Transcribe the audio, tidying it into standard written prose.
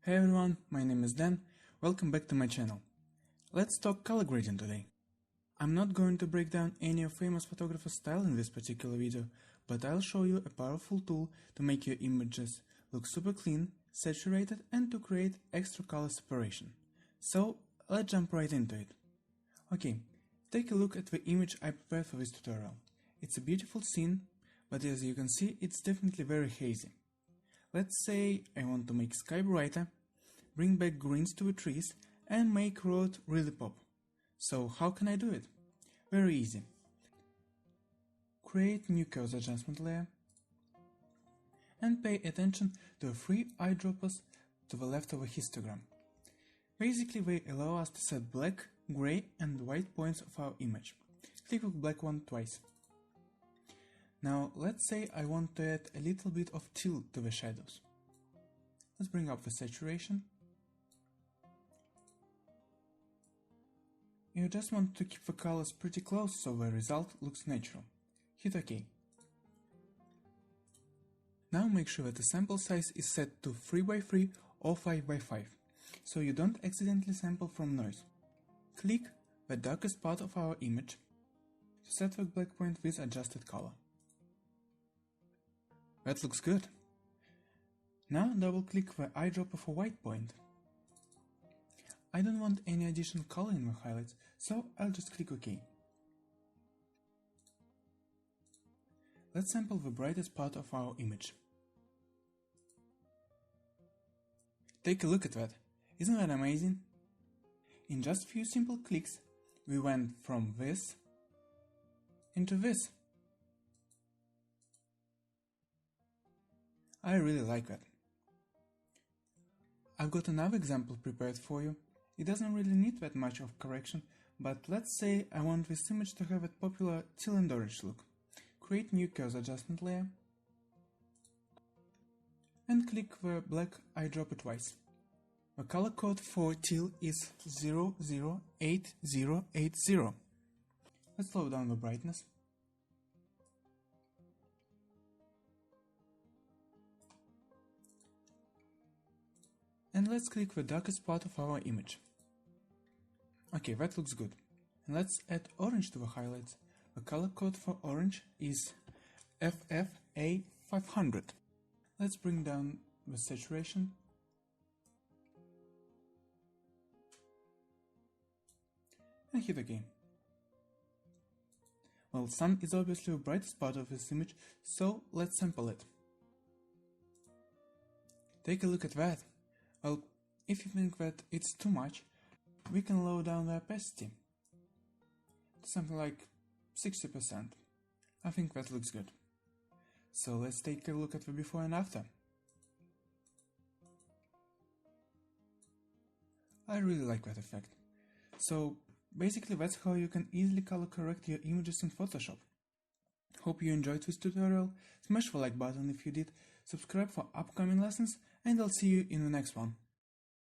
Hey everyone, my name is Dan. Welcome back to my channel. Let's talk color grading today. I'm not going to break down any of famous photographers' style in this particular video, but I'll show you a powerful tool to make your images look super clean, saturated, and to create extra color separation. So let's jump right into it. Okay, take a look at the image I prepared for this tutorial. It's a beautiful scene, but as you can see, it's definitely very hazy. Let's say I want to make sky brighter, bring back greens to the trees, and make road really pop. So how can I do it? Very easy. Create new curves adjustment layer and pay attention to the three eyedroppers to the left of the histogram. Basically they allow us to set black, gray and white points of our image. Click the black one twice. Now let's say I want to add a little bit of teal to the shadows. Let's bring up the saturation. You just want to keep the colors pretty close so the result looks natural. Hit OK. Now make sure that the sample size is set to 3x3 or 5x5, so you don't accidentally sample from noise. Click the darkest part of our image to set the black point with adjusted color. That looks good. Now double click the eyedropper for white point. I don't want any additional color in the highlights, so I'll just click OK. Let's sample the brightest part of our image. Take a look at that. Isn't that amazing? In just a few simple clicks, we went from this into this. I really like that. I've got another example prepared for you. It doesn't really need that much of correction, but let's say I want this image to have a popular teal and orange look. Create new curves adjustment layer and click the black eyedropper twice. The color code for teal is 008080. Let's slow down the brightness. And let's click the darkest part of our image. Okay, that looks good. And let's add orange to the highlights. The color code for orange is FFA500. Let's bring down the saturation. And hit OK. Well, sun is obviously the brightest part of this image, so let's sample it. Take a look at that. Well, if you think that it's too much, we can lower down the opacity to something like 60%. I think that looks good. So let's take a look at the before and after. I really like that effect. So basically that's how you can easily color correct your images in Photoshop. Hope you enjoyed this tutorial. Smash the like button if you did, subscribe for upcoming lessons, and I'll see you in the next one.